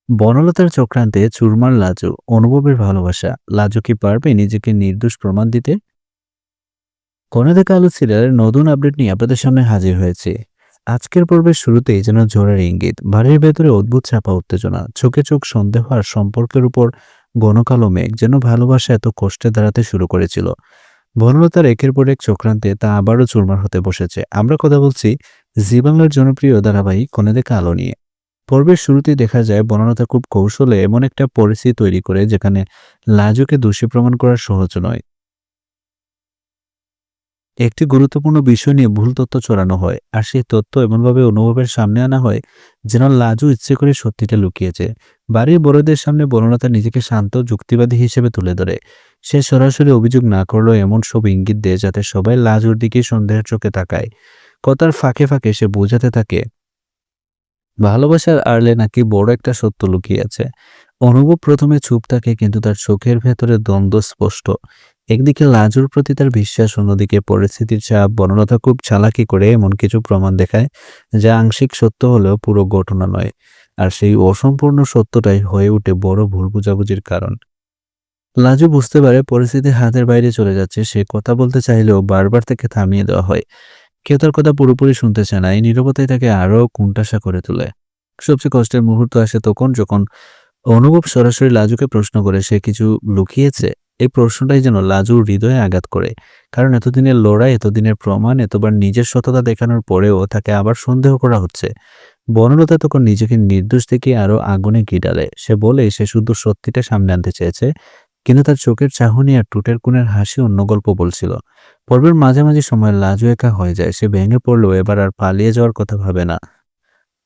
বনলতার চক্রান্তে চুরমার লাজু, অনুভবের ভালোবাসা। লাজু কি পারবে নিজেকে নির্দোষ প্রমাণ দিতে? কোনে দেখা আলো সিরিয়ালের নতুন আপডেট নিয়ে আপনাদের সামনে হাজির হয়েছে। আজকের পর্বের শুরুতেই যেন ঝড়ের ইঙ্গিত, বাড়ির ভেতরে অদ্ভুত চাপা উত্তেজনা, চোখে চোখ সন্দেহ আর সম্পর্কের উপর ঘন কালো মেঘ, যেন ভালোবাসা এত কষ্টে দাঁড়াতে শুরু করেছিল। বনলতার একের পর এক চক্রান্তে তা আবারও চুরমার হতে বসেছে। আমরা কথা বলছি জি বাংলার জনপ্রিয় ধারাবাহিক কোনে দেখা আলো নিয়ে। পর্বের শুরুতেই দেখা যায় বনলতা খুব কৌশলে এমন একটা পরিস্থিতি তৈরি করে যেখানে লাজুকে দোষী প্রমাণ করা সহজ নয়। একটি গুরুত্বপূর্ণ বিষয় নিয়ে ভুল তথ্য ছড়ানো হয়, আর সেই তথ্য এমনভাবে অনুভবের সামনে আনা হয় যেন লাজু ইচ্ছে করে সত্যিটা লুকিয়েছে। বাড়ির বড়দের সামনে বনলতা নিজেকে শান্ত যুক্তিবাদী হিসেবে তুলে ধরে। সে সরাসরি অভিযোগ না করলেও এমন সব ইঙ্গিত দেয় যাতে সবাই লাজুর দিকে সন্দেহের চোখে তাকায়। কথার ফাঁকে ফাঁকে সে বোঝাতে থাকে ভালোবাসার আড়লে নাকি বড় একটা সত্য লুকিয়ে আছে। অনুভব প্রথমে চুপ থাকে, কিন্তু তার চোখের ভেতরে দ্বন্দ্ব স্পষ্ট। একদিকে লাজুর প্রতি তার বিশ্বাস, অন্যদিকে পরিস্থিতির চাপ। বনলতা খুব চালাকি করে এমন কিছু প্রমাণ দেখায় যা আংশিক সত্য হলেও পুরো ঘটনা নয়। আর সেই অসম্পূর্ণ সত্যটাই হয়ে ওঠে বড় ভুল বোঝাবুঝির কারণ। লাজু বুঝতে পারে পরিস্থিতি হাতের বাইরে চলে যাচ্ছে। সে কথা বলতে চাইলেও বারবার তাকে থামিয়ে দেওয়া হয়। কেউ তার কথা পুরোপুরি শুনতে চায় না। এই নীরবতাই তাকে আরো কোণঠাসা করে তোলে। সবচেয়ে কষ্টের মুহূর্ত আসে তখন, যখন অনুভব সরাসরি লাজুকে প্রশ্ন করে সে কিছু লুকিয়েছে। এই প্রশ্নটাই যেন লাজুর হৃদয়ে আঘাত করে। কারণ এতদিনের লড়াই, এতদিনের প্রমাণ, এতবার নিজের সততা দেখানোর পরেও তাকে আবার সন্দেহ করা হচ্ছে। বনলতা তখন নিজেকে নির্দোষ থেকে আরো আগুনে ঘি ঢালে। সে বলে সে শুধু সত্যিটা সামনে আনতে চেয়েছে, কিন্তু তার চোখের চাহনি আর ঠোঁটের কোণের হাসি অন্য গল্প বলছিল। পর্বের মাঝামাঝি সময় লাজু একা হয়ে যায়। সে ভেঙে পড়লেও এবার আর পালিয়ে যাওয়ার কথা ভাবে না,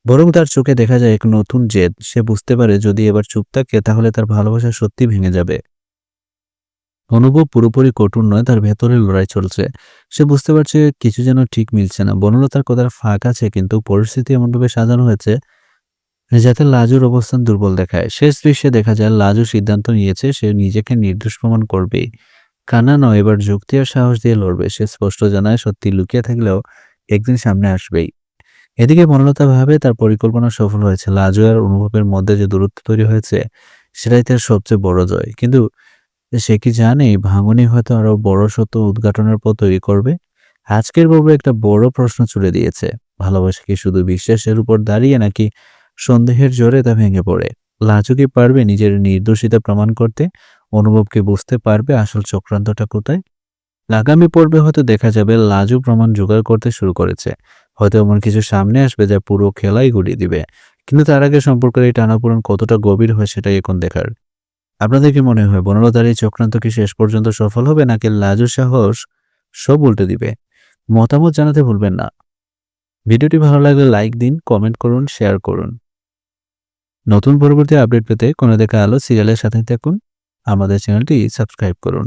বরং তার চোখে দেখা যায় এক নতুন জেদ। সে বুঝতে পারে যদি এবার চুপ থাকে তাহলে তার ভালোবাসা সত্যি ভেঙে যাবে। অনুভব পুরোপুরি কঠোর নয়, তার ভেতরে লড়াই চলছে। সে বুঝতে পারছে কিছু যেন ঠিক মিলছে না। বনলতার কথার ফাঁক আছে, কিন্তু পরিস্থিতি এমনভাবে সাজানো হয়েছে যাতে লাজুর অবস্থান দুর্বল দেখায়। শেষ দৃশ্যে দেখা যায় লাজু সিদ্ধান্ত নিয়েছে সে নিজেকে নির্দোষ প্রমাণ করবেই। কান্না নয়, এবার যুক্তি আর সাহস দিয়ে লড়বে। সে স্পষ্ট জানায় সত্যি লুকিয়ে থাকলেও একদিন সামনে আসবেই। এদিকে বনলতা ভাবে তার পরিকল্পনা সফল হয়েছে। লাজু আর অনুভবের মধ্যে যে দূরত্ব তৈরি হয়েছে সেটাই তার সবচেয়ে বড় জয়। কিন্তু সে কি জানে এই ভাঙনই হয়তো আরো বড় সত্য উদ্ঘাটনের পথ তৈরি করবে? আজকের পর্বে একটা বড় প্রশ্ন ছুড়ে দিয়েছে। ভালোবাসা কি শুধু বিশ্বাসের উপর দাঁড়িয়ে, নাকি সন্দেহের জোরে তা ভেঙে পড়ে? লাজু কি পারবে নিজের নির্দোষিতা প্রমাণ করতে? অনুভবকে বুঝতে পারবে আসল চক্রান্তটা কোথায়? আগামী পর্বে হয়তো দেখা যাবে লাজু প্রমাণ জোগাড় করতে শুরু করেছে। হয়তো এমন কিছু সামনে আসবে যা পুরো খেলাই গুড়িয়ে দিবে। কিন্তু তার আগে সম্পর্কের এই টানাপোড়েন কতটা গভীর হয় সেটাই এখন দেখার। আপনাদের কি মনে হয় বনলতার এই চক্রান্ত কি শেষ পর্যন্ত সফল হবে, নাকি লাজুর সাহস সব উল্টে দিবে? মতামত জানাতে ভুলবেন না। ভিডিওটি ভালো লাগলে লাইক দিন, কমেন্ট করুন, শেয়ার করুন। নতুন পরবর্তী আপডেট পেতে কোনে দেখা আলো সিরিয়ালের সাথে থাকুন। আমাদের চ্যানেলটি সাবস্ক্রাইব করুন।